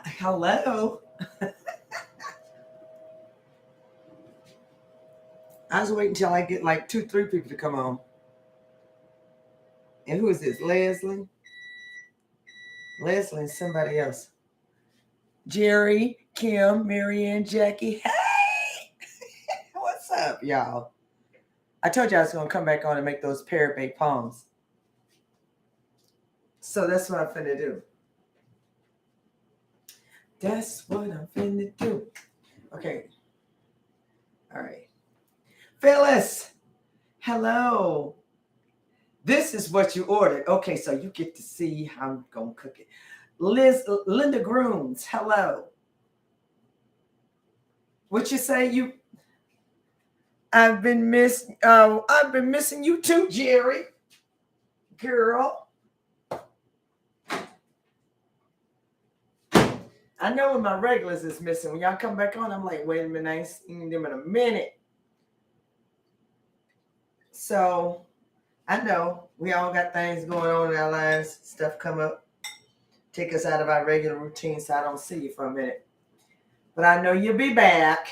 Hello. I was waiting until I get like 2, 3 people to come on. And who is this? Leslie? Leslie and somebody else. Jerry, Kim, Marianne, Jackie. Hey! What's up, y'all? I told you I was going to come back on and make those parrot baked palms. So that's what I'm finna do. That's what I'm finna do. Okay. All right. Phyllis, hello. This is what you ordered. Okay, so you get to see how I'm going to cook it. Linda Grooms, hello. What you say? I've been missing you too, Jerry. Girl. I know when my regulars is missing. When y'all come back on, I'm like, wait a minute, I ain't seen them in a minute. So I know we all got things going on in our lives. Stuff come up, take us out of our regular routine, so I don't see you for a minute. But I know you'll be back.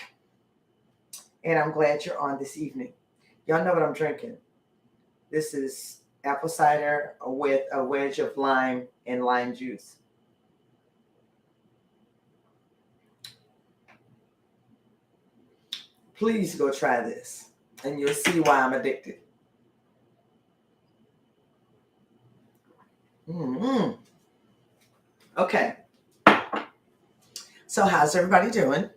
And I'm glad you're on this evening. Y'all know what I'm drinking. This is apple cider with a wedge of lime and lime juice. Please go try this, and you'll see why I'm addicted. Mm-hmm. Okay. So how's everybody doing?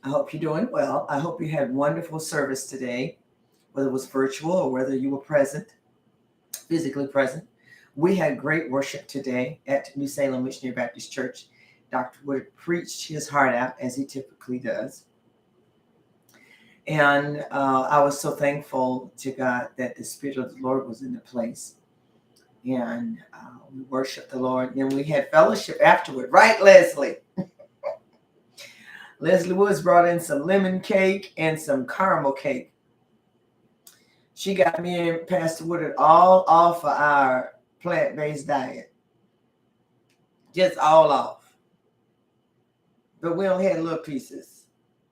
I hope you're doing well. I hope you had wonderful service today, whether it was virtual or whether you were present, physically present. We had great worship today at New Salem Missionary Baptist Church. Dr. Wood preached his heart out, as he typically does. And I was so thankful to God that the Spirit of the Lord was in the place. And we worshiped the Lord. And then we had fellowship afterward. Right, Leslie? Leslie Woods brought in some lemon cake and some caramel cake. She got me and Pastor Woodard all off of our plant-based diet. Just all off. But we only had little pieces.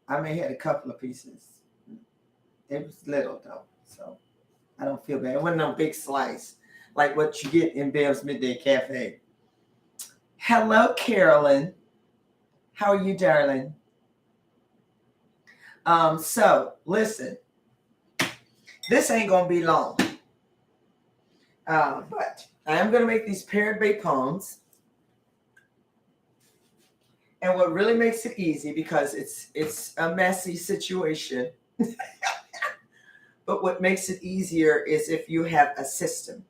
I may had a couple of pieces. It was little though, so I don't feel bad. It wasn't no big slice like what you get in Bev's Midday Cafe. Hello, Carolyn. How are you, darling? So listen, this ain't gonna be long, but I am gonna make these parrot baked palms. And what really makes it easy, because it's a messy situation, but what makes it easier is if you have a system.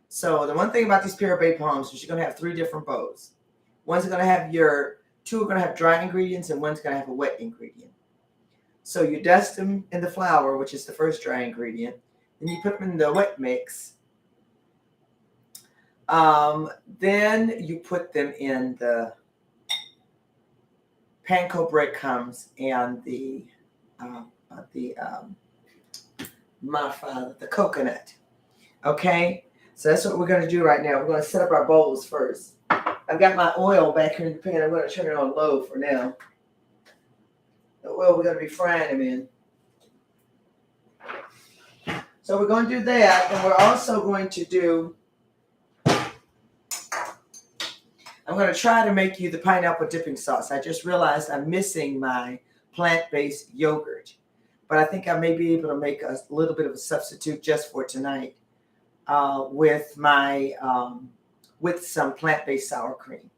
So the one thing about these parrot baked palms is you're gonna have 3 different bowls. One's gonna have 2 are gonna have dry ingredients, and one's gonna have a wet ingredient. So you dust them in the flour, which is the first dry ingredient. Then you put them in the wet mix. Then you put them in the panko breadcrumbs and the coconut. Okay, so that's what we're going to do right now. We're going to set up our bowls first. I've got my oil back here in the pan. I'm going to turn it on low for now. The oil we're going to be frying them in. So we're going to do that, and we're also going to do, I'm going to try to make you the pineapple dipping sauce. I just realized I'm missing my plant-based yogurt, but I think I may be able to make a little bit of a substitute just for tonight with some plant-based sour cream,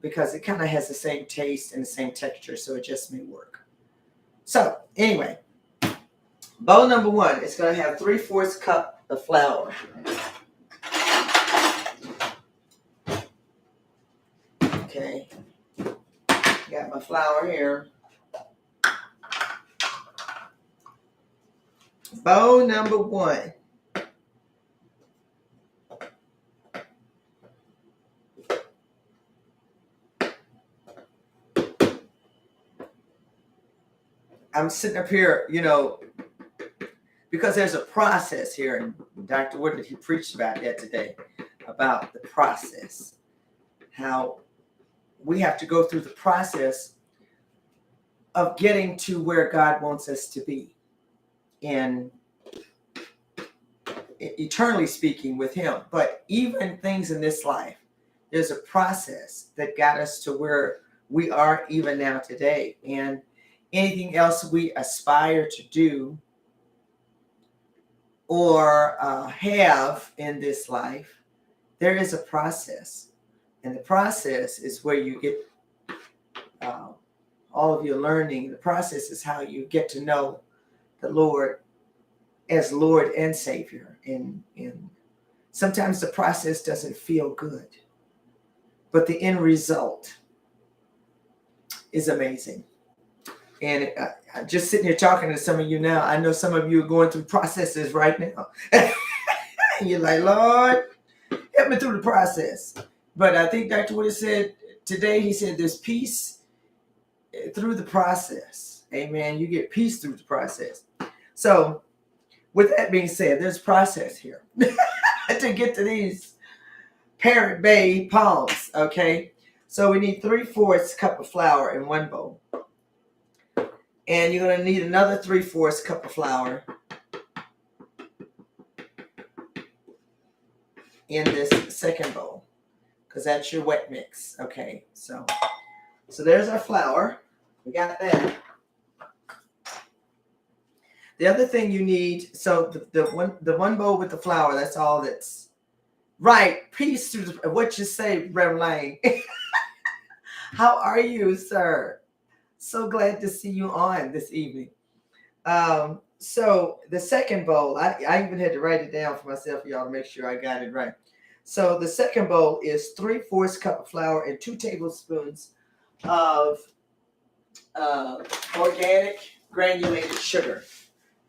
because it kind of has the same taste and the same texture, so it just may work. So anyway, bowl number 1 is going to have 3/4 cup of flour. Okay, got my flour here. Bowl number 1. I'm sitting up here, because there's a process here, and Dr. Woodard, he preached about that today, about the process. how we have to go through the process of getting to where God wants us to be, and eternally speaking with him. But even things in this life, there's a process that got us to where we are even now today. And anything else we aspire to do or have in this life, there is a process. And the process is where you get all of your learning. The process is how you get to know the Lord as Lord and Savior. And sometimes the process doesn't feel good, but the end result is amazing. And I'm just sitting here talking to some of you now. I know some of you are going through processes right now. And you're like, Lord, help me through the process. But I think Dr. Wood said today, he said there's peace through the process. Amen. You get peace through the process. So with that being said, there's process here to get to these Parrot Bay palms. Okay. So we need 3/4 cup of flour in one bowl. And you're going to need another 3/4 cup of flour in this second bowl, because that's your wet mix. Okay. So there's our flour. We got that. The other thing you need, so the one bowl with the flour, that's all that's right. Peace through what you say, Reverend Lane. How are you, sir? So glad to see you on this evening. So the second bowl, I even had to write it down for myself, y'all, to make sure I got it right. So the second bowl is 3/4 cup of flour and 2 tablespoons of organic granulated sugar.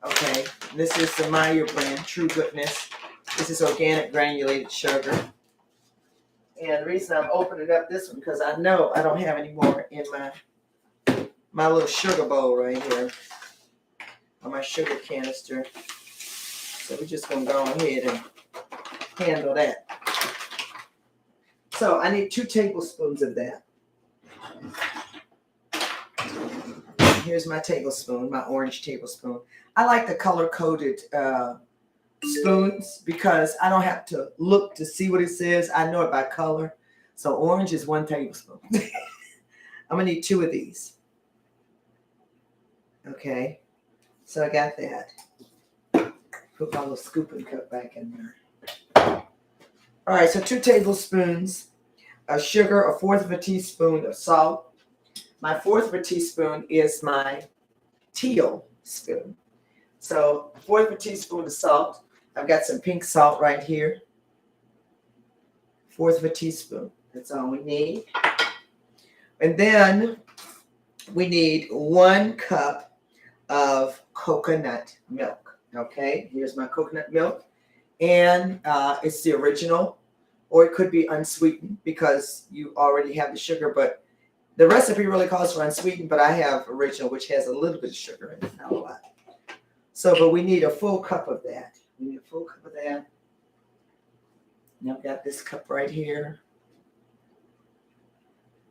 Okay, this is the Meyer brand, True Goodness. This is organic granulated sugar. And the reason I'm opening up this one, because I know I don't have any more in my little sugar bowl right here, or my sugar canister. So we're just going to go ahead and handle that. So I need 2 tablespoons of that. Here's my tablespoon, my orange tablespoon. I like the color-coded spoons because I don't have to look to see what it says. I know it by color. So orange is 1 tablespoon. I'm going to need 2 of these. Okay. So I got that. Put my little scooping cup back in there. All right. So 2 tablespoons of sugar, 1/4 of a teaspoon of salt. My 1/4 of a teaspoon is my teal spoon. So 1/4 of a teaspoon of salt. I've got some pink salt right here. 1/4 of a teaspoon. That's all we need. And then we need 1 cup of coconut milk. Okay, here's my coconut milk. And it's the original, or it could be unsweetened because you already have the sugar, but the recipe really calls for unsweetened, but I have original, which has a little bit of sugar in it, not a lot. So, but we need a full cup of that. We need a full cup of that. And I've got this cup right here.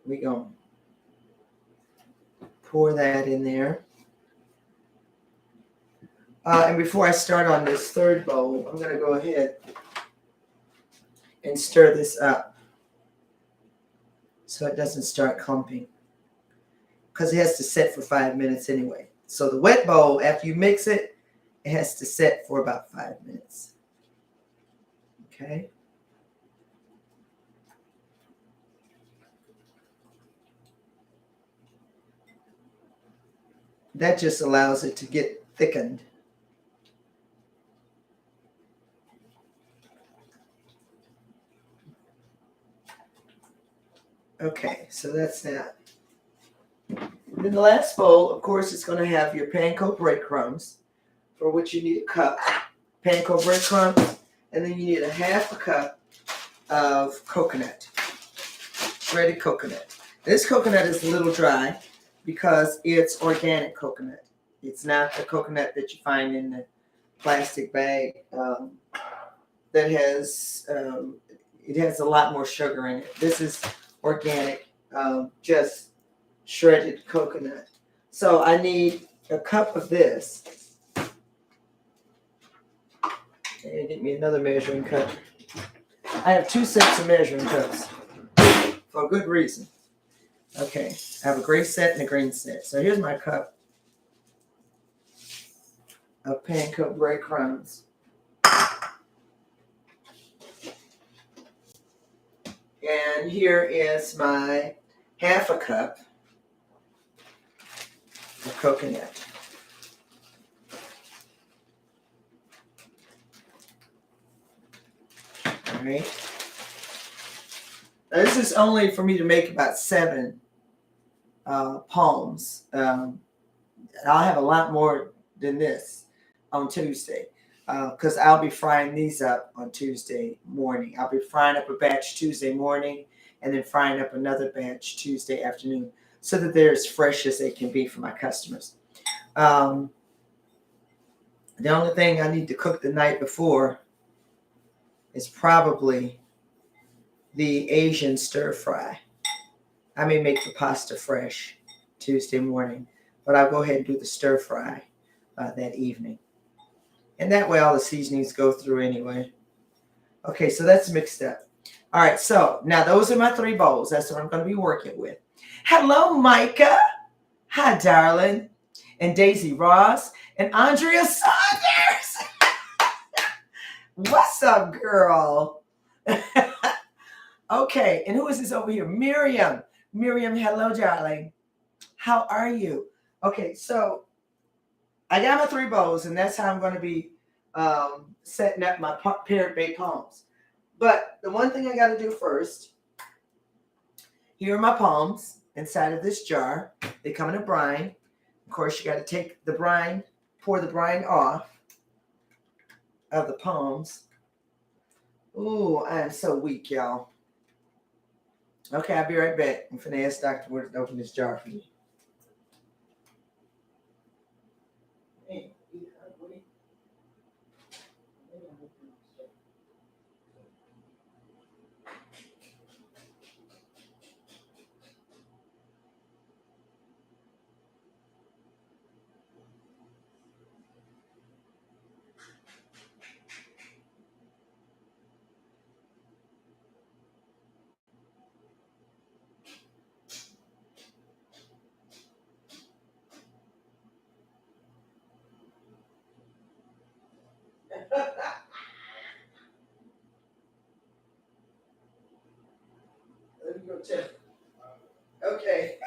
We go pour that in there. And before I start on this third bowl, I'm going to go ahead and stir this up so it doesn't start clumping, because it has to set for 5 minutes anyway. So the wet bowl, after you mix it, it has to set for about 5 minutes. Okay. That just allows it to get thickened. Okay, so that's that. Then the last bowl, of course, is going to have your panko breadcrumbs, for which you need a cup. Panko breadcrumbs, and then you need 1/2 cup of coconut, shredded coconut. This coconut is a little dry because it's organic coconut. It's not the coconut that you find in the plastic bag that has it has a lot more sugar in it. This is organic, just shredded coconut. So I need a cup of this. And get me another measuring cup. I have 2 sets of measuring cups for a good reason. Okay, I have a gray set and a green set. So here's my cup of panko breadcrumbs. And here is my half a cup of coconut. All right. Now this is only for me to make about 7 palms. I'll have a lot more than this on Tuesday because I'll be frying these up on Tuesday morning. I'll be frying up a batch Tuesday morning and then frying up another batch Tuesday afternoon so that they're as fresh as they can be for my customers. The only thing I need to cook the night before is probably the Asian stir fry. I may make the pasta fresh Tuesday morning, but I'll go ahead and do the stir fry that evening. And that way all the seasonings go through anyway. Okay, so that's mixed up. All right, so now those are my 3 bowls. That's what I'm going to be working with. Hello, Micah. Hi, darling. And Daisy Ross and Andrea Saunders. What's up, girl? Okay, and who is this over here? Miriam. Miriam, hello, darling. How are you? Okay, so I got my 3 bowls, and that's how I'm going to be setting up my Parrot baked palms. But the one thing I got to do first, here are my palms inside of this jar. They come in a brine. Of course, you got to take the brine, pour the brine off of the palms. Ooh, I am so weak, y'all. Okay, I'll be right back. I'm finna ask Dr. Wood to open this jar for me. Let me go check. Okay.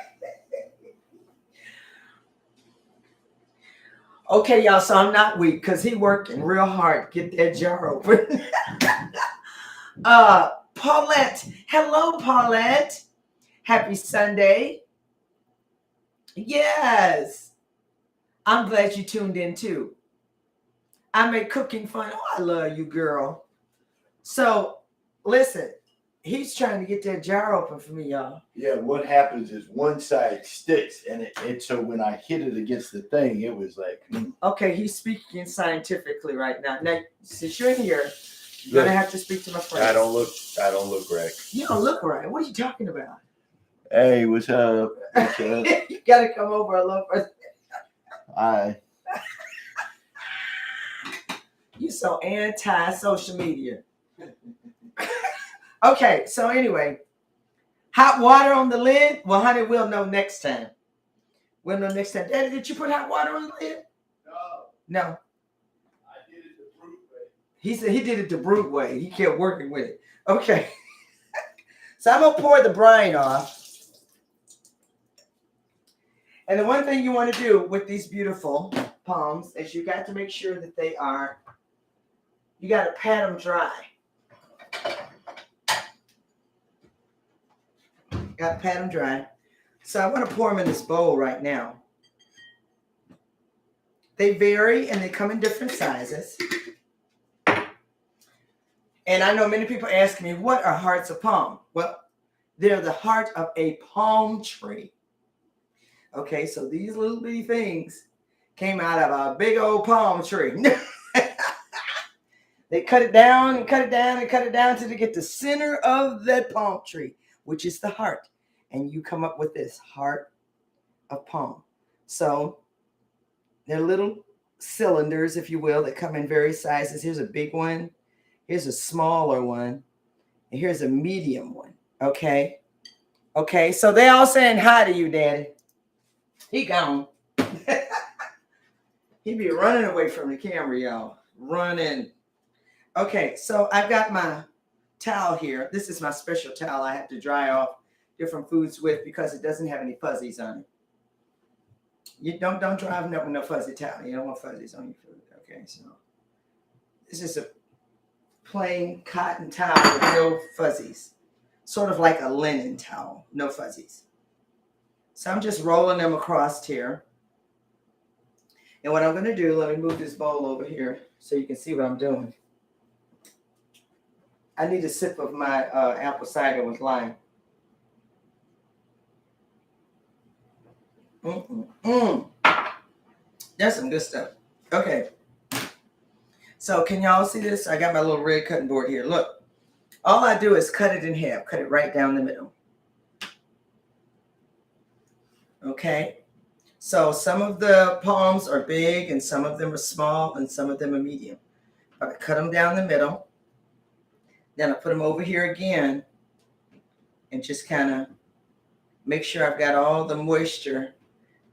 Okay, y'all, so I'm not weak because he working real hard to get that jar open. Paulette. Hello, Paulette. Happy Sunday. Yes. I'm glad you tuned in too. I make cooking fun. Oh, I love you, girl. So, listen, he's trying to get that jar open for me, y'all. Yeah, what happens is one side sticks, and it so when I hit it against the thing, it was like. Okay, he's speaking scientifically right now. Now, since you're here, you're gonna have to speak to my friend. I don't look right. You don't look right. What are you talking about? Hey, what's up? What's up? You gotta come over a little further. Hi. You so anti-social media. Okay, so anyway, hot water on the lid. Well, honey, we'll know next time. We'll know next time. Daddy, did you put hot water on the lid? No. I did it the brute way. He said he did it the brute way. He kept working with it. Okay. So I'm gonna pour the brine off. And the one thing you want to do with these beautiful palms is you got to make sure that they are, you got to pat them dry. Got to pat them dry. So I want to pour them in this bowl right now. They vary and they come in different sizes. And I know many people ask me, what are hearts of palm? Well, they're the heart of a palm tree. Okay, so these little bitty things came out of a big old palm tree. They cut it down and cut it down and cut it down till they get the center of that palm tree. which is the heart. And you come up with this heart of palm. So they're little cylinders, if you will, that come in various sizes. Here's a big one. Here's a smaller one. And here's a medium one. Okay. Okay. So they all saying hi to you, Daddy. He gone. He be running away from the camera, y'all. Running. Okay. So I've got my towel here. This is my special towel I have to dry off different foods with because it doesn't have any fuzzies on it. You don't drive up with no fuzzy towel. You don't want fuzzies on your food. Okay, so this is a plain cotton towel with no fuzzies. Sort of like a linen towel, no fuzzies. So I'm just rolling them across here. And what I'm going to do, let me move this bowl over here so you can see what I'm doing. I need a sip of my apple cider with lime. That's some good stuff. Okay. So can y'all see this? I got my little red cutting board here. Look, all I do is cut it in half. Cut it right down the middle. Okay. So some of the palms are big and some of them are small and some of them are medium. But I cut them down the middle. Then I put them over here again and just kind of make sure I've got all the moisture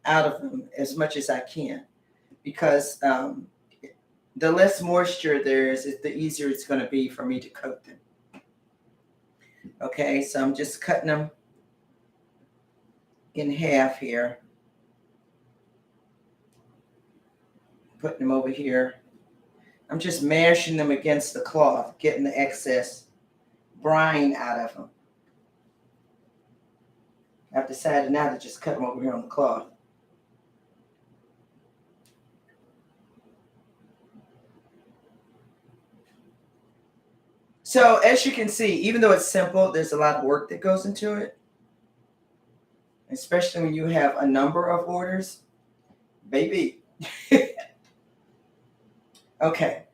out of them as much as I can. Because the less moisture there is, the easier it's going to be for me to coat them. Okay, so I'm just cutting them in half here. Putting them over here. I'm just mashing them against the cloth, getting the excess brine out of them. I've decided now to just cut them over here on the cloth. So as you can see, even though it's simple, there's a lot of work that goes into it. Especially when you have a number of orders. Baby. Okay.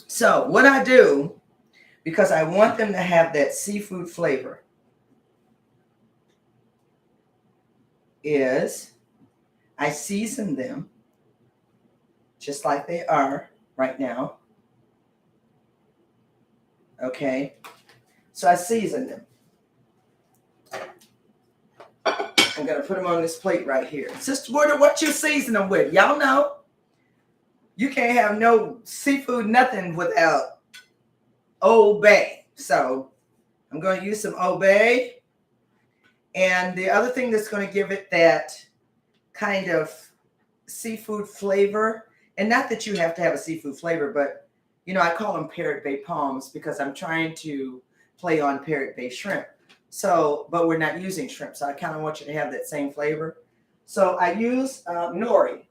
So what I do, because I want them to have that seafood flavor, is I season them just like they are right now. Okay. So I season them. I'm going to put them on this plate right here. Sister Warder, what you season them with? Y'all know you can't have no seafood, nothing without Old Bay. So I'm going to use some Old Bay. And the other thing that's going to give it that kind of seafood flavor, and not that you have to have a seafood flavor, but, you know, I call them Parrot Bay palms because I'm trying to play on Parrot Bay shrimp. So, but we're not using shrimp, so I kind of want you to have that same flavor. So I use nori.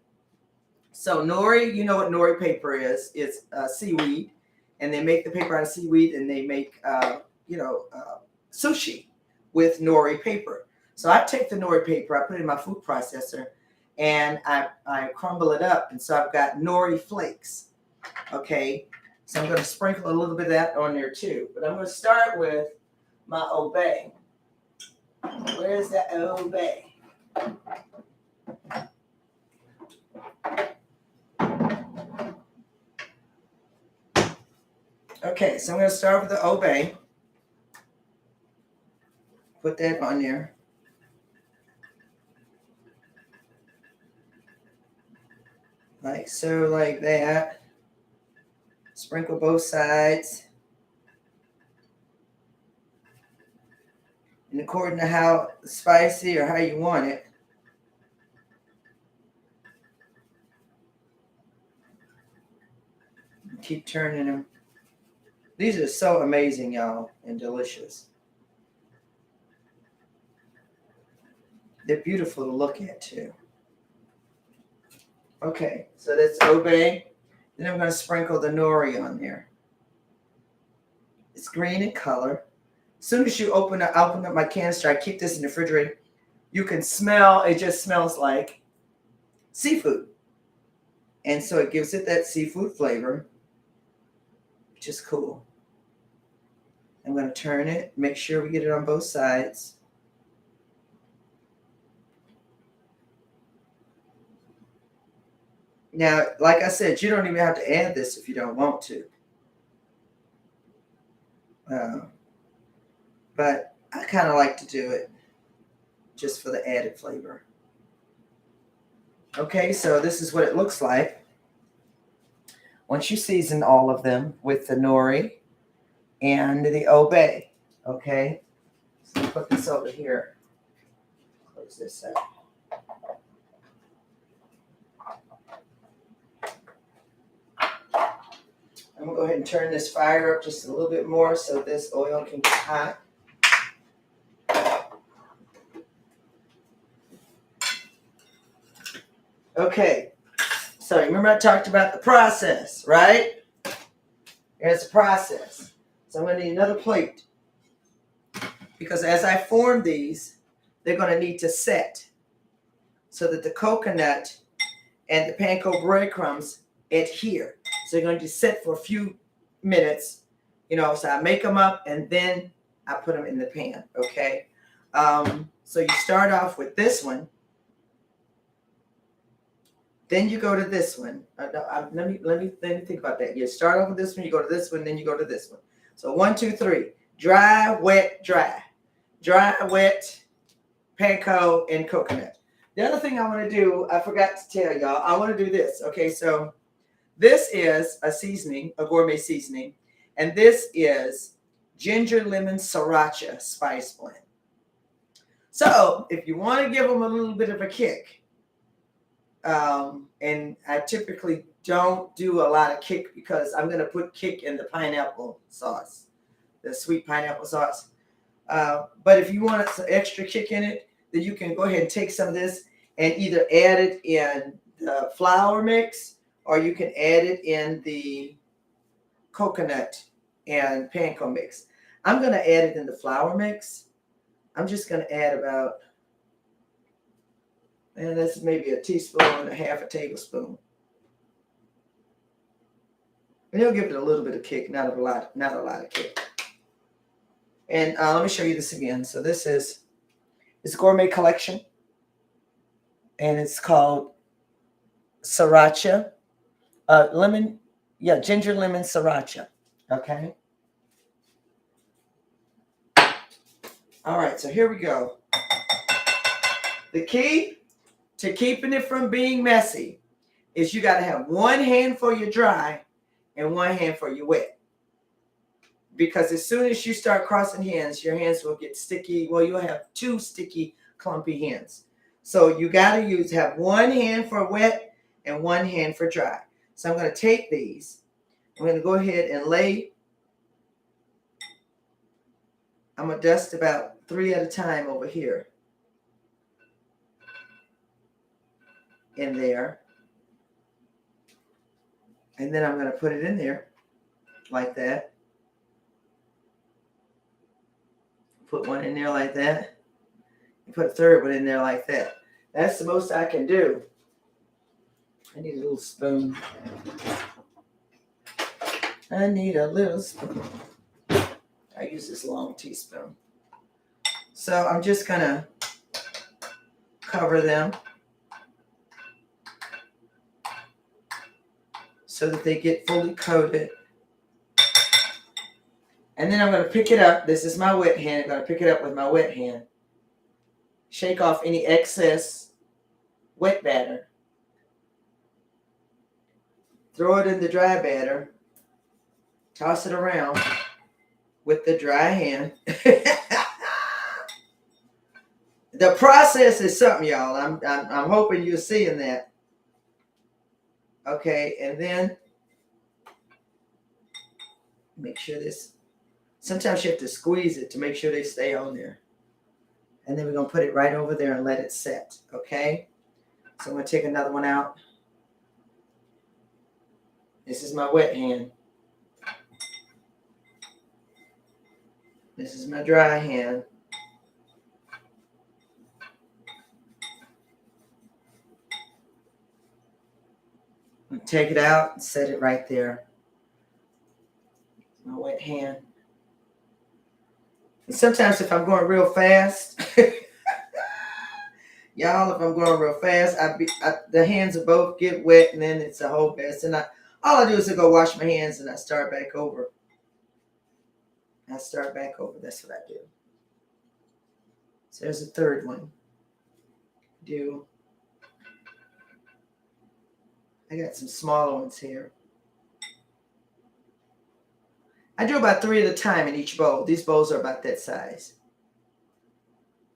So nori, you know what nori paper is. It's seaweed, and they make the paper out of seaweed, and they make, sushi with nori paper. So I take the nori paper, I put it in my food processor, and I crumble it up, and so I've got nori flakes. Okay, so I'm going to sprinkle a little bit of that on there too. But I'm going to start with my Old Bay. Where's that Old Bay? Okay, so I'm going to start with the Old Bay. Put that on there. Like so, like that. Sprinkle both sides. And according to how spicy or how you want it. Keep turning them. These are so amazing, y'all, and delicious. They're beautiful to look at, too. Okay, so that's Obey. Then I'm going to sprinkle the nori on there. It's green in color. As soon as you open up my canister, I keep this in the refrigerator. You can smell, it just smells like seafood. And so it gives it that seafood flavor, which is cool. I'm going to turn it, make sure we get it on both sides. Now, like I said, you don't even have to add this if you don't want to. But I kind of like to do it just for the added flavor. Okay, so this is what it looks like. Once you season all of them with the nori and the obey. Okay, so put this over here. Close this up. I'm gonna go ahead and turn this fire up just a little bit more so this oil can get hot. Okay, so remember I talked about the process, right? Here's the process. So I'm gonna need another plate because as I form these, they're gonna need to set so that the coconut and the panko breadcrumbs adhere. So they're going to sit for a few minutes, so I make them up and then I put them in the pan, okay? So you start off with this one. Then you go to this one. Let me think about that. You start off with this one, you go to this one, then you go to this one. So 1, 2, 3. Dry, wet, dry. Dry, wet, panko, and coconut. The other thing I want to do, I forgot to tell y'all, I want to do this. Okay, so this is a seasoning, a gourmet seasoning, and this is ginger lemon sriracha spice blend. So if you want to give them a little bit of a kick, and I typically don't do a lot of kick because I'm going to put kick in the pineapple sauce, the sweet pineapple sauce. But if you want some extra kick in it, then you can go ahead and take some of this and either add it in the flour mix or you can add it in the coconut and panko mix. I'm going to add it in the flour mix. I'm just going to add about, and that's maybe a teaspoon and a half a tablespoon. And it'll give it a little bit of kick, not a lot of kick. And let me show you this again. So this is Gourmet Collection. And it's called sriracha. Ginger lemon sriracha. Okay. All right, so here we go. The key to keeping it from being messy is you got to have one hand for your dry and one hand for your wet. Because as soon as you start crossing hands, your hands will get sticky. Well, you'll have two sticky, clumpy hands. So you got to have one hand for wet and one hand for dry. So I'm going to take these. I'm going to go ahead and I'm going to dust about 3 at a time over here. In there. And then I'm going to put it in there like that. Put one in there like that. And put a third one in there like that. That's the most I can do. I need a little spoon. I need a little spoon. I use this long teaspoon. So I'm just going to cover them so that they get fully coated. And then I'm going to pick it up. This is my wet hand. I'm going to pick it up with my wet hand. Shake off any excess wet batter. Throw it in the dry batter. Toss it around with the dry hand. The process is something, y'all. I'm hoping you're seeing that. Okay, and then make sure this. Sometimes you have to squeeze it to make sure they stay on there. And then we're going to put it right over there and let it set. Okay? So I'm going to take another one out. This is my wet hand. This is my dry hand. Take it out and set it right there. My wet hand. Sometimes if I'm going real fast, y'all, if I'm going real fast, the hands of both get wet, and then it's a whole mess. And all I do is I go wash my hands, and I start back over. That's what I do. So there's a third one. I got some smaller ones here. I do about 3 at a time in each bowl. These bowls are about that size.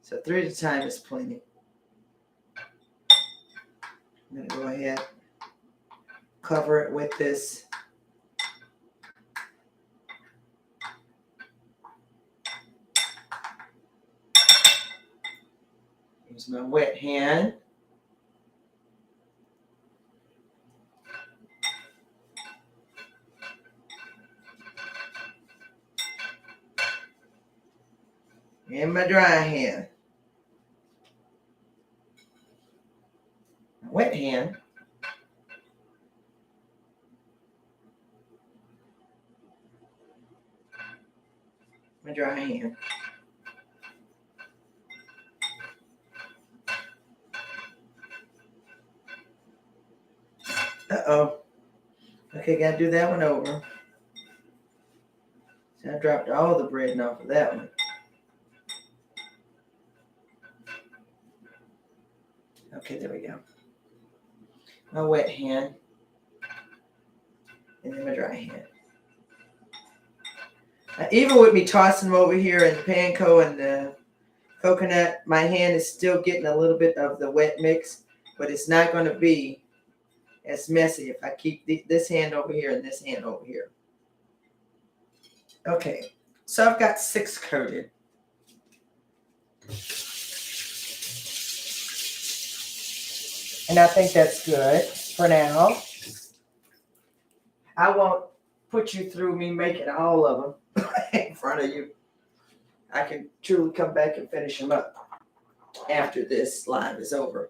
So 3 at a time is plenty. I'm going to go ahead, cover it with this. Use my wet hand. And my dry hand. My wet hand. My dry hand. Uh-oh. Okay, gotta do that one over. So I dropped all the bread off of that one. Okay, there we go. My wet hand. And then my dry hand. Now, even with me tossing them over here in the panko and the coconut, my hand is still getting a little bit of the wet mix, but it's not going to be as messy if I keep this hand over here and this hand over here. Okay, so I've got 6 coated. And I think that's good for now. I won't put you through me making all of them in front of you. I can truly come back and finish them up after this live is over.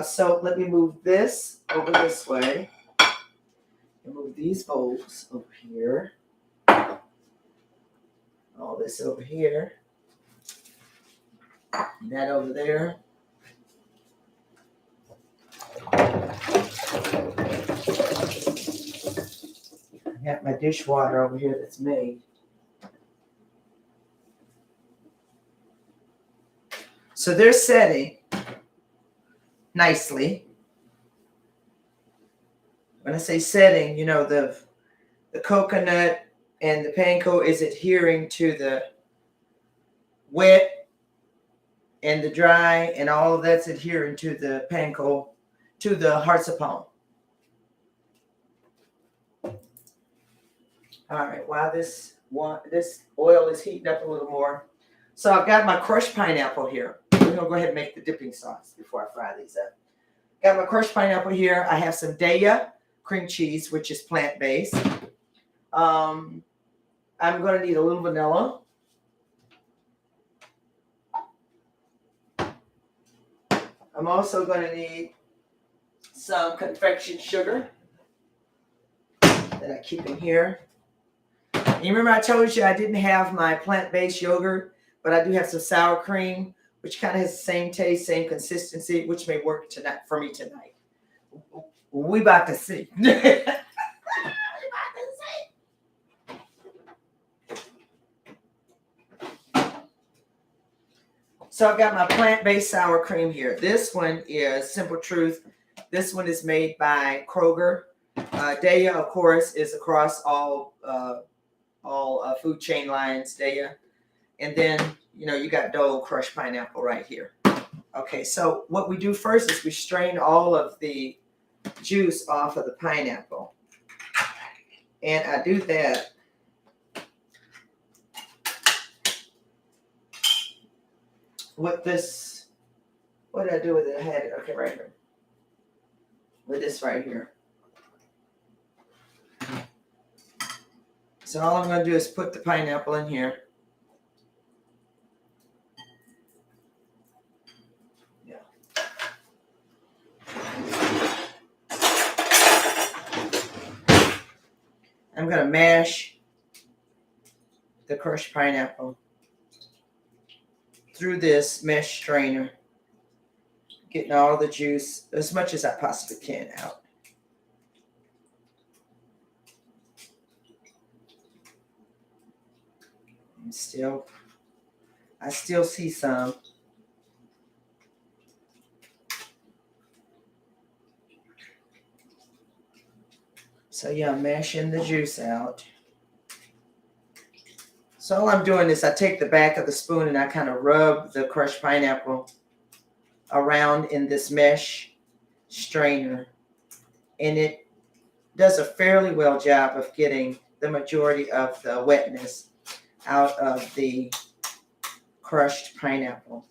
So let me move this over this way. And move these bowls over here. All this over here. And that over there. I got my dishwater over here that's made. So they're setting nicely. When I say setting, you know, the coconut and the panko is adhering to the wet and the dry, and all of that's adhering to the panko, to the hearts of palm. All right, while this oil is heating up a little more. So I've got my crushed pineapple here. We're going to go ahead and make the dipping sauce before I fry these up. Got my crushed pineapple here. I have some Daya cream cheese, which is plant-based. I'm going to need a little vanilla. I'm also going to need some confection sugar that I keep in here. And you remember I told you I didn't have my plant-based yogurt, but I do have some sour cream, which kind of has the same taste, same consistency, which may work tonight for me tonight. We about to see. So I've got my plant-based sour cream here. This one is Simple Truth. This one is made by Kroger. Daya, of course, is across all food chain lines, Daya. And then, you know, you got Dole crushed pineapple right here. Okay, so what we do first is we strain all of the juice off of the pineapple. And I do that with this. What did I do with it? I had it, okay, right here. With this right here. So all I'm going to do is put the pineapple in here. Yeah. I'm going to mash the crushed pineapple through this mesh strainer, getting all the juice, as much as I possibly can, out. And I still see some. So yeah, I'm mashing the juice out. So all I'm doing is I take the back of the spoon and I kind of rub the crushed pineapple around in this mesh strainer. And it does a fairly well job of getting the majority of the wetness out of the crushed pineapple.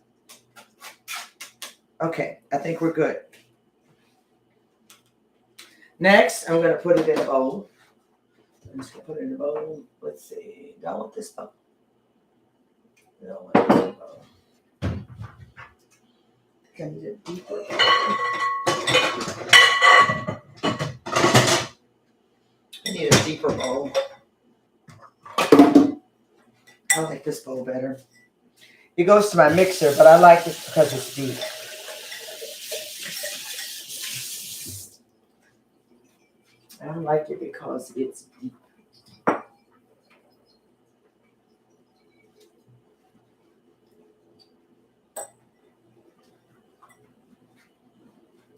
Okay, I think we're good. Next, I'm going to put it in a bowl. I'm just going to put it in a bowl. Let's see. Do I want this bowl? I don't want this bowl. I think I need a deeper bowl. I need a deeper bowl. I like this bowl better. It goes to my mixer, but I like it because it's deep. I like it because it's deep.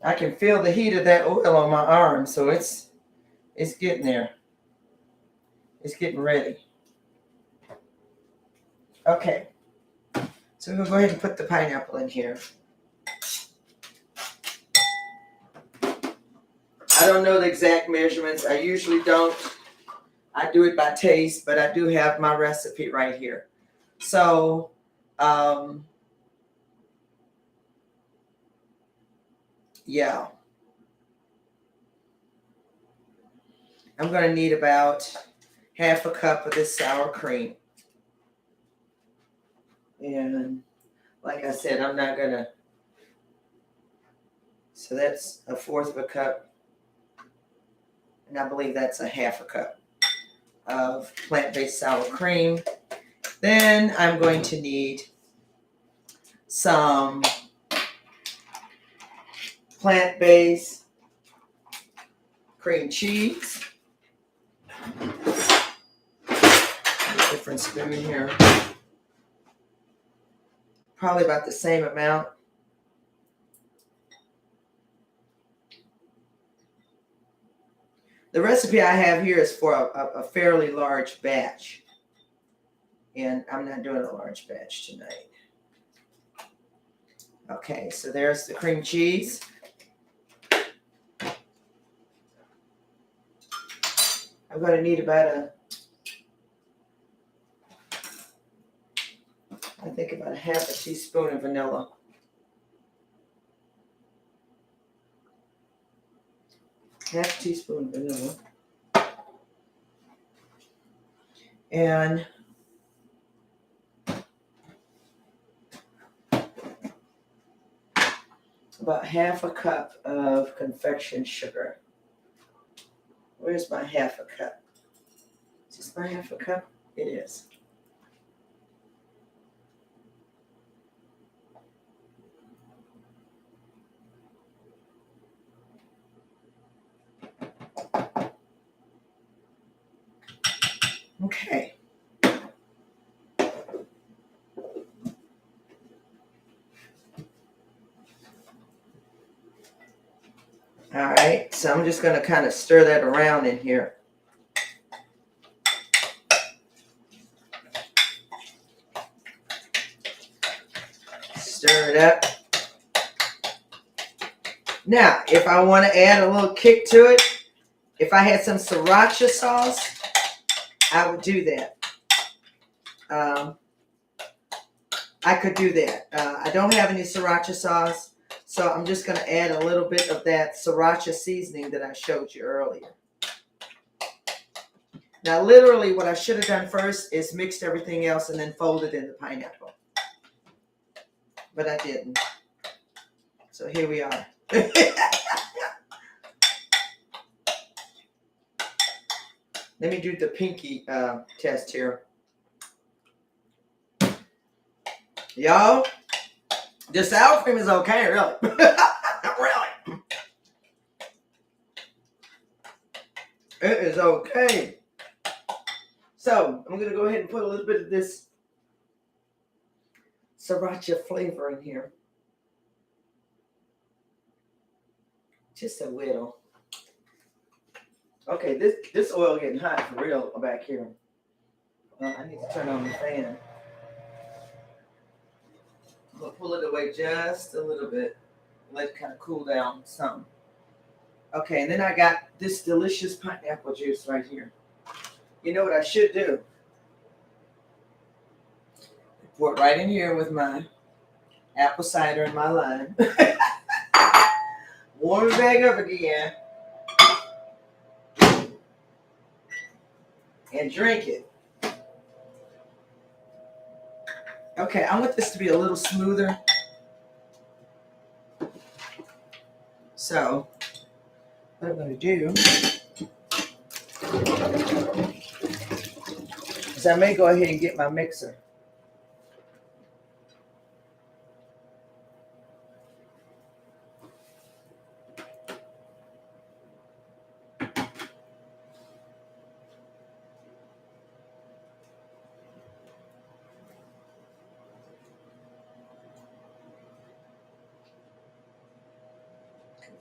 I can feel the heat of that oil on my arm, so it's getting there. It's getting ready. Okay. So we'll go ahead and put the pineapple in here. I don't know the exact measurements. I usually don't. I do it by taste, but I do have my recipe right here. So, yeah. I'm going to need about half a cup of this sour cream. And like I said, I'm not going to. So that's a fourth of a cup. And I believe that's a half a cup of plant-based sour cream. Then I'm going to need some plant-based cream cheese. Different spoon here. Probably about the same amount. The recipe I have here is for a fairly large batch. And I'm not doing a large batch tonight. Okay, so there's the cream cheese. I'm going to need about I think about a half a teaspoon of vanilla. Half a teaspoon of vanilla. And about half a cup of confection sugar. Where's my half a cup? Is this my half a cup? It is. Okay. All right, so I'm just going to kind of stir that around in here. Stir it up. Now, if I want to add a little kick to it, if I had some sriracha sauce, I would do that. I could do that. I don't have any sriracha sauce, so I'm just going to add a little bit of that sriracha seasoning that I showed you earlier. Now, literally, what I should have done first is mixed everything else and then folded in the pineapple. But I didn't. So here we are. Let me do the pinky test here. Y'all, the sour cream is okay, really. Really. It is okay. So I'm gonna go ahead and put a little bit of this sriracha flavor in here. Just a little. Okay, this oil getting hot for real back here. I need to turn on the fan. I'm gonna pull it away just a little bit. Let it kind of cool down some. Okay, and then I got this delicious pineapple juice right here. You know what I should do? Pour it right in here with my apple cider and my lime. Warm it back up again. And drink it. Okay, I want this to be a little smoother. So, what I'm going to do is I may go ahead and get my mixer.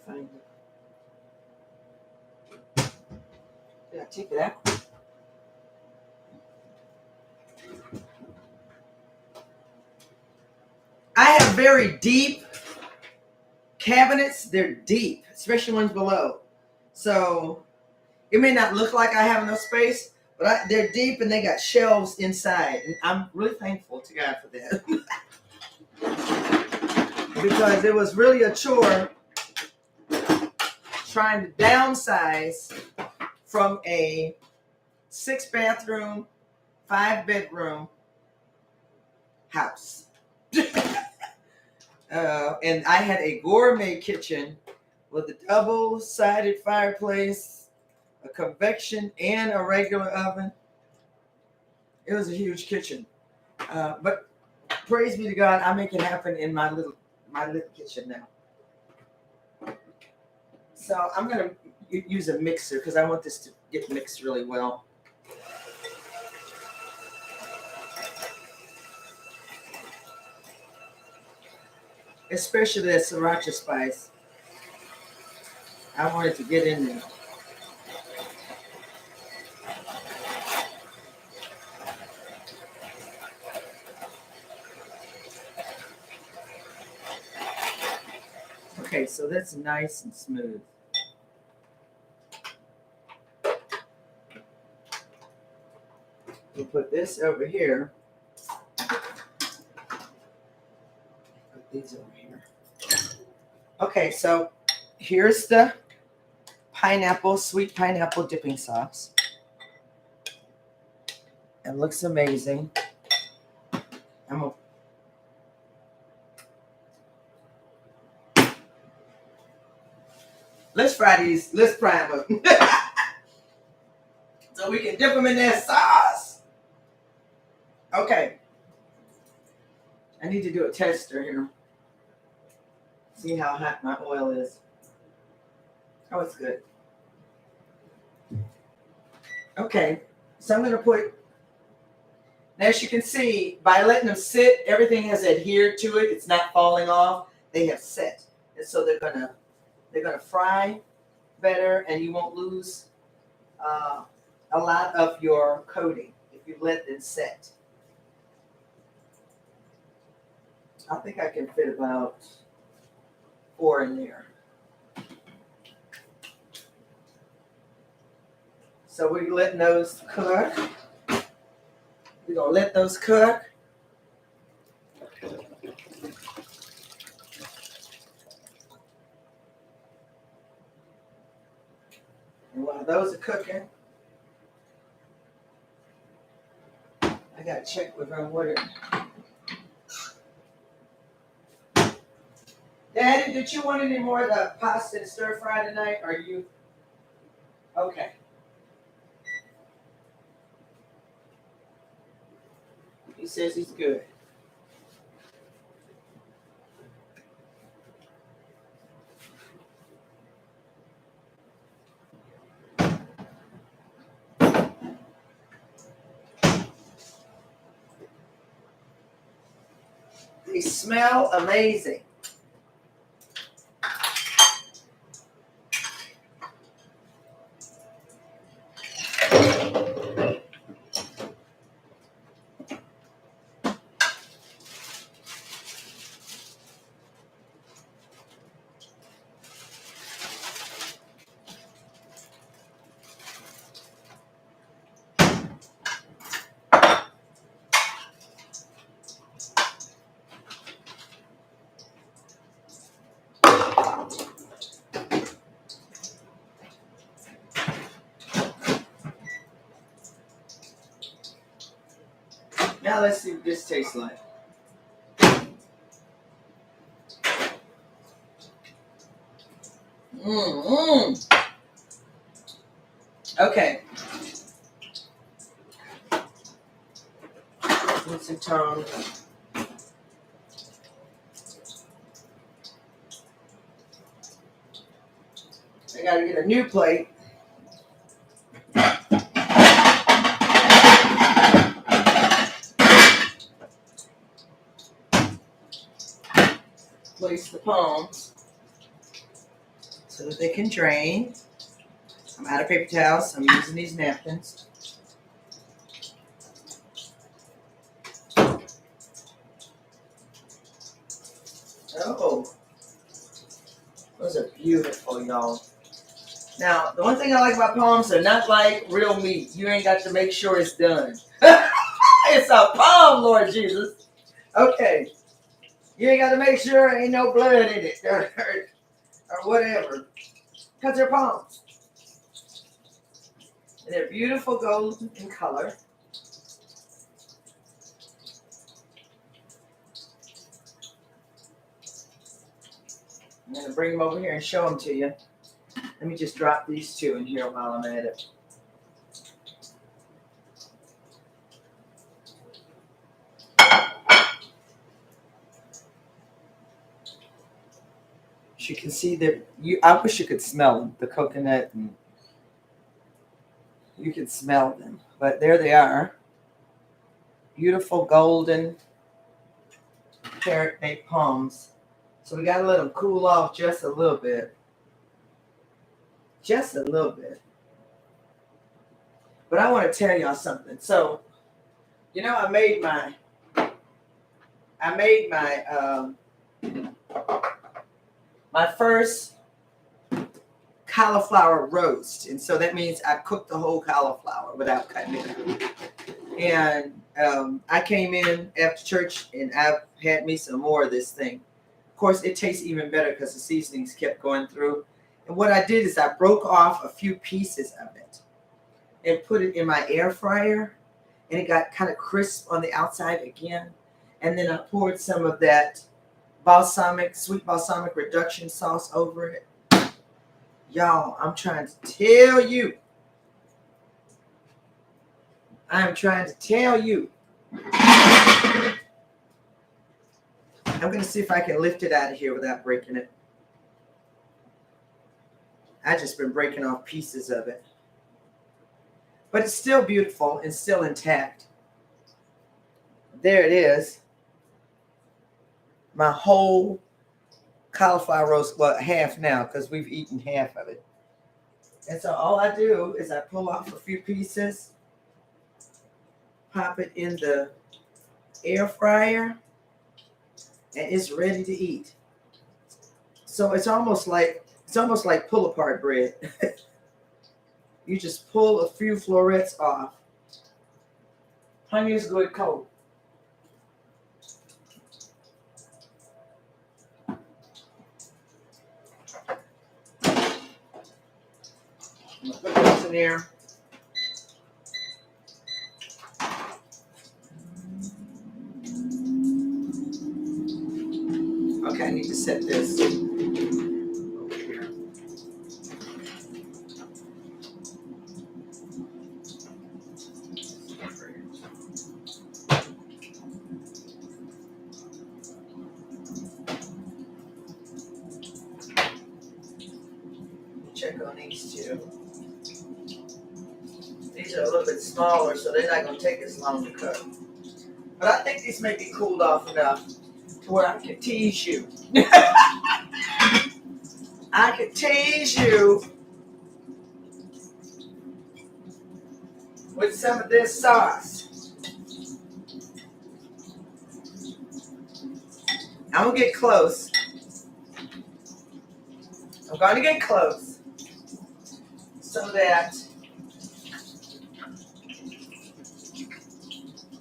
Find it. Did I take it out? I have very deep cabinets. They're deep, especially ones below. So it may not look like I have enough space, but they're deep and they got shelves inside. And I'm really thankful to God for that. Because it was really a chore trying to downsize from a 6-bathroom, 5-bedroom house. And I had a gourmet kitchen with a double-sided fireplace, a convection, and a regular oven. It was a huge kitchen. But praise be to God, I make it happen in my little kitchen now. So I'm going to use a mixer because I want this to get mixed really well. Especially that sriracha spice. I want it to get in there. Okay, so that's nice and smooth. We'll put this over here. Put these over here. Okay, so here's the sweet pineapple dipping sauce. It looks amazing. Let's fry these. Let's fry them up. So we can dip them in that sauce. Okay. I need to do a tester here. See how hot my oil is. Oh, it's good. Okay. So I'm going to put, now as you can see, by letting them sit, everything has adhered to it. It's not falling off. They have set. And so they're gonna fry better, and you won't lose a lot of your coating if you let them set. I think I can fit about 4 in there. So we're letting those cook. We're gonna let those cook. And while those are cooking, I gotta check with her water. Daddy, did you want any more of the pasta and stir fry tonight? Are you okay? He says he's good. They smell amazing. Now let's see what this tastes like. Okay. Need some tongue. I gotta get a new plate. Place the palms so that they can drain. I'm out of paper towels, so I'm using these napkins. Oh, those are beautiful, y'all. Now, the one thing I like about palms, they're not like real meat. You ain't got to make sure it's done. It's a palm, Lord Jesus. Okay. You ain't got to make sure there ain't no blood in it or whatever. Because they're palms. And they're beautiful gold in color. I'm going to bring them over here and show them to you. Let me just drop these two in here while I'm at it. As you can see that I wish you could smell them, the coconut, and you can smell them. But there they are. Beautiful golden parrot-made palms. So we got to let them cool off just a little bit. Just a little bit. But I want to tell y'all something. So, you know, I made my first cauliflower roast. And so that means I cooked the whole cauliflower without cutting it. And I came in after church and I've had me some more of this thing. Of course, it tastes even better because the seasonings kept going through. And what I did is I broke off a few pieces of it and put it in my air fryer. And it got kind of crisp on the outside again. And then I poured some of that sweet balsamic reduction sauce over it. Y'all, I'm trying to tell you. I'm trying to tell you. I'm going to see if I can lift it out of here without breaking it. I just been breaking off pieces of it. But it's still beautiful and still intact. There it is. My whole cauliflower roast, well, half now because we've eaten half of it. And so all I do is I pull off a few pieces, pop it in the air fryer, and it's ready to eat. So it's almost like pull apart bread. You just pull a few florets off. Honey is good cold. I'm gonna put those in there. Okay, I need to set this over here. Check on these two. These are a little bit smaller, so they're not going to take as long to cook. But I think these may be cooled off enough to where I can tease you. I can tease you with some of this sauce. I'm gonna get close. I'm gonna get close so that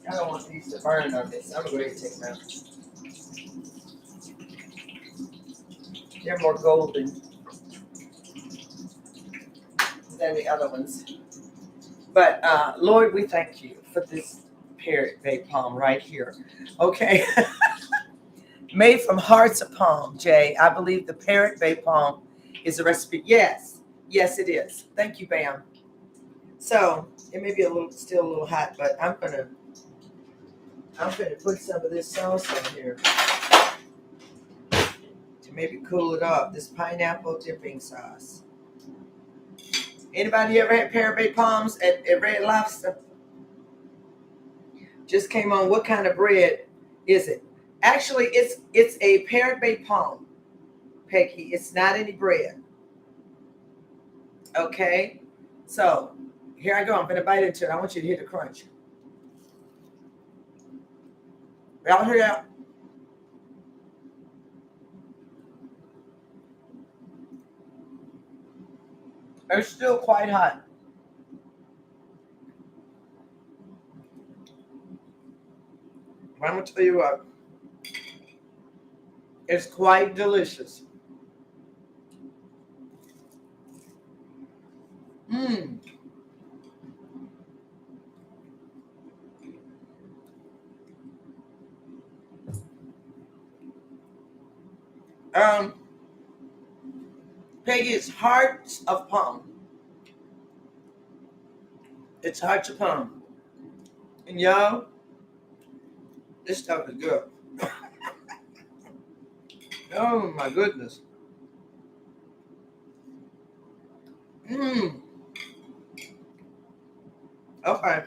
I don't want these to burn on this. I'm gonna go ahead and take them out. They're more golden than the other ones. But Lord, we thank you for this Parrot Bay palm right here. Okay. Made from hearts of palm, Jay. I believe the Parrot Bay palm is a recipe. Yes. Yes, it is. Thank you, Bam. So it may be still a little hot, but I'm gonna put some of this sauce in here to maybe cool it off. This pineapple dipping sauce. Anybody ever had Parrot Bay palms at Red Lobster? Just came on. What kind of bread is it? Actually, it's a Parrot Bay palm, Peggy. It's not any bread. Okay, so here I go. I'm gonna bite into it. I want you to hear the crunch. Y'all hear that? It's still quite hot. But I'm gonna tell you what. It's quite delicious. Mmm. Peggy, it's hearts of palm. It's hearts of palm. And y'all, this stuff is good. Oh my goodness. Mmm. Okay.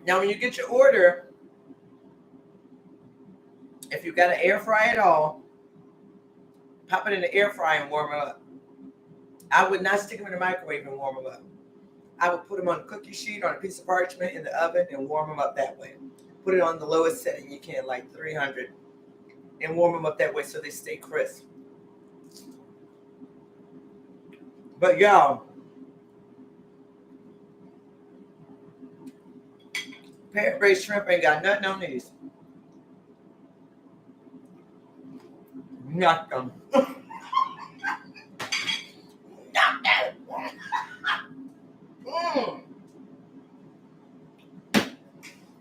Now when you get your order, if you've got an air fry at all, pop it in the air fryer and warm it up. I would not stick them in the microwave and warm them up. I would put them on a cookie sheet on a piece of parchment in the oven and warm them up that way. Put it on the lowest setting you can, like 300, and warm them up that way so they stay crisp. But y'all, Parrot Bay shrimp ain't got nothing on these. Nothing. Mm.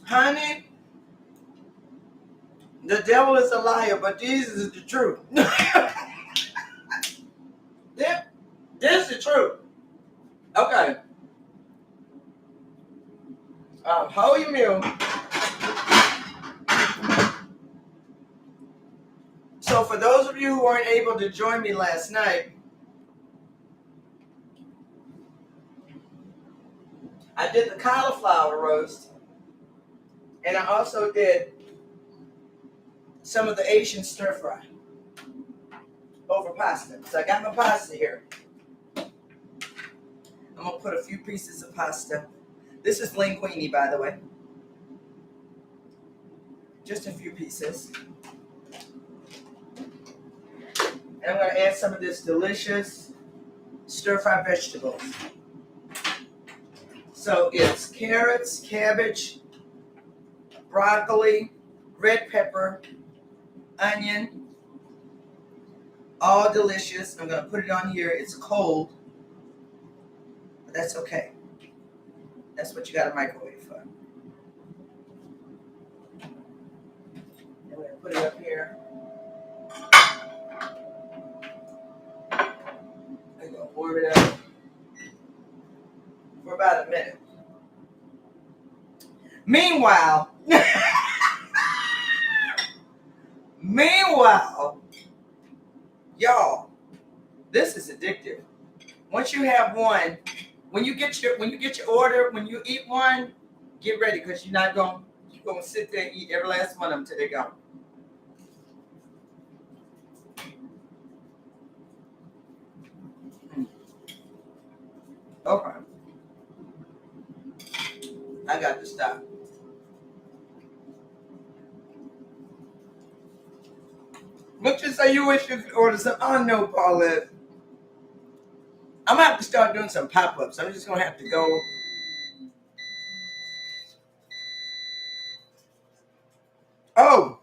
Honey, the devil is a liar, but Jesus is the truth. This is the truth. Okay. Hold your meal. So for those of you who weren't able to join me last night, I did the cauliflower roast, and I also did some of the Asian stir fry over pasta. So I got my pasta here. I'm gonna put a few pieces of pasta. This is linguine, by the way. Just a few pieces. And I'm gonna add some of this delicious stir-fry vegetables. So it's carrots, cabbage, broccoli, red pepper, onion, all delicious. I'm gonna put it on here. It's cold, but that's okay. That's what you got a microwave for. I'm gonna put it up here. I'm gonna warm it up for about a minute. Meanwhile, y'all, this is addictive. Once you have when you get your order, when you eat one, get ready because you're You're going to sit there and eat every last one of them till they go. Okay. I got to stop. What you say you wish you could order some? Oh no, Paulette. I'm gonna have to start doing some pop-ups. I'm just gonna have to go. Oh,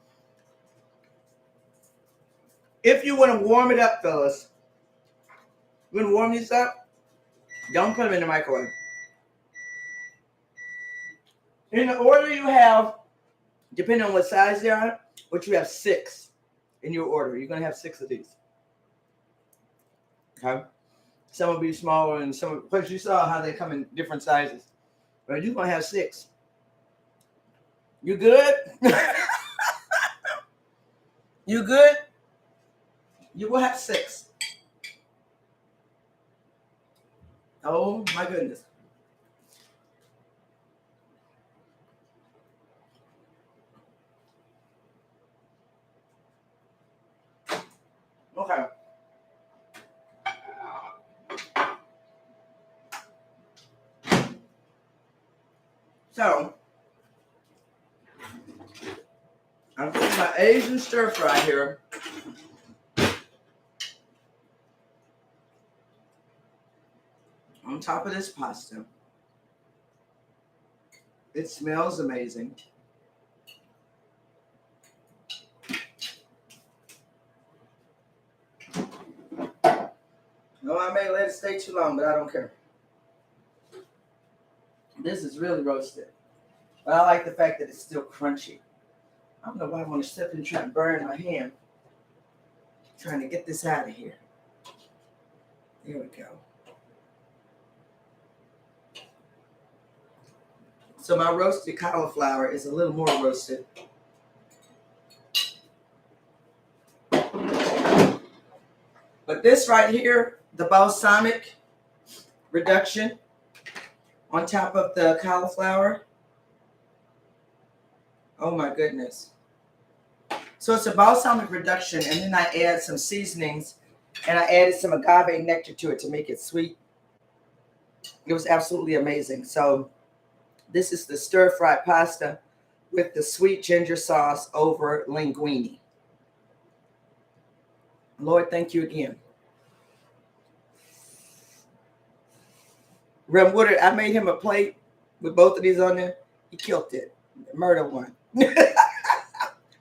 if you want to warm it up, fellas, you want to warm these up? Don't put them in the microwave. In the order you have, depending on what size they are, but you have 6 in your order. You're gonna have 6 of these. Okay. Some will be smaller and some, but you saw how they come in different sizes. But you're gonna have 6. You good? You good? You will have 6. Oh my goodness. Okay. So, I'm putting my Asian stir fry here. On top of this pasta. It smells amazing. No, I may let it stay too long, but I don't care. This is really roasted. But I like the fact that it's still crunchy. I don't know why I want to step and try to burn my hand. Trying to get this out of here. There we go. So my roasted cauliflower is a little more roasted. But this right here, the balsamic reduction on top of the cauliflower. Oh my goodness. So it's a balsamic reduction, and then I add some seasonings, and I added some agave nectar to it to make it sweet. It was absolutely amazing. So this is the stir-fry pasta with the sweet ginger sauce over linguine. Lord, thank you again. Rem Woodard, I made him a plate with both of these on there. He killed it. Murder one.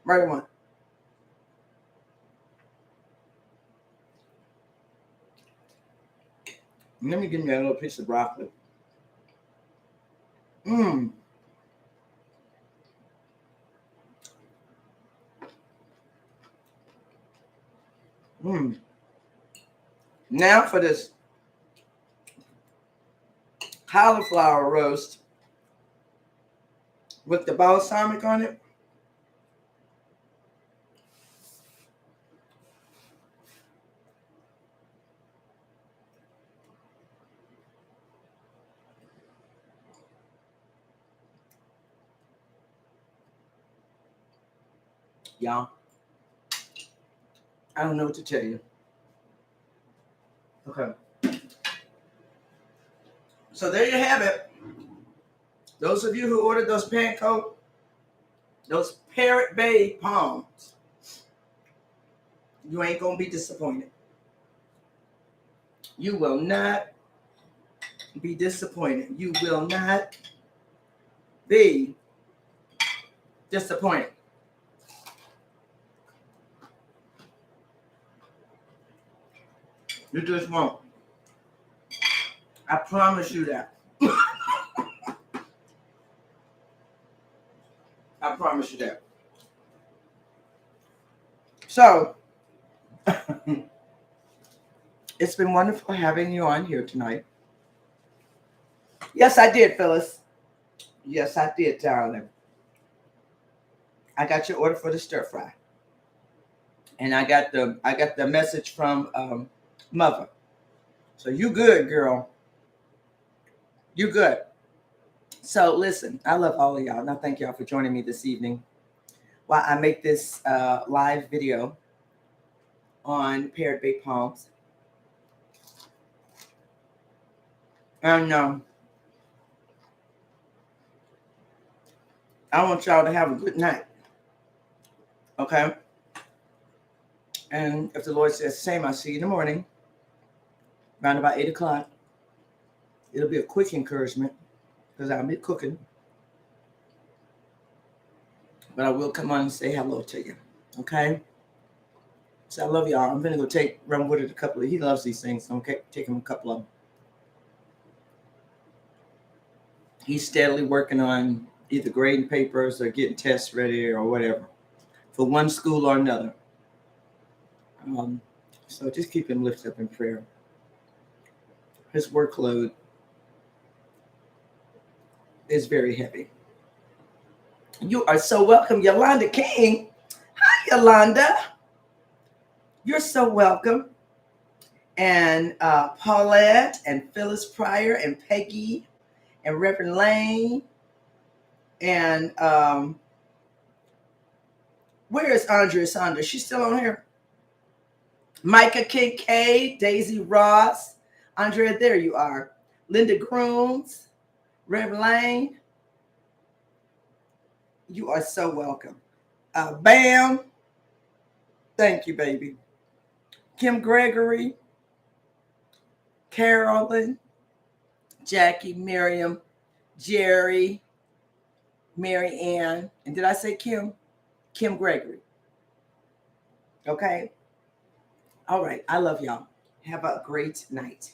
Murder one. Let me give me a little piece of broccoli. Mmm. Mmm. Now for this cauliflower roast with the balsamic on it. Y'all, I don't know what to tell you. Okay. So there you have it. Those of you who ordered those panko, those Parrot Bay palms, you ain't going to be disappointed. You will not be disappointed. You will not be disappointed. You just won't. I promise you that. I promise you that. So, it's been wonderful having you on here tonight. Yes, I did, Phyllis. Yes, I did, darling. I got your order for the stir fry, and I got the message from Mother. So you good, girl. You good. So listen, I love all of y'all, and I thank y'all for joining me this evening while I make this live video on Parrot Baked Palms. And I want y'all to have a good night. Okay? And if the Lord says the same, I'll see you in the morning, around about 8 o'clock. It'll be a quick encouragement because I'll be cooking. But I will come on and say hello to you. Okay? So I love y'all. I'm going to go run with it a couple of, he loves these things. So I'm going to take him a couple of them. He's steadily working on either grading papers or getting tests ready or whatever for one school or another. So just keep him lifted up in prayer. His workload is very heavy. You are so welcome, Yolanda King. Hi, Yolanda. You're so welcome. And Paulette and Phyllis Pryor and Peggy and Reverend Lane. And where is Andrea Saunders? She's still on here. Micah Kincaid, Daisy Ross. Andrea, there you are. Linda Grooms, Reverend Lane. You are so welcome. Bam. Thank you, baby. Kim Gregory, Carolyn, Jackie, Miriam, Jerry, Mary Ann. And did I say Kim? Kim Gregory. Okay. All right. I love y'all. Have a great night.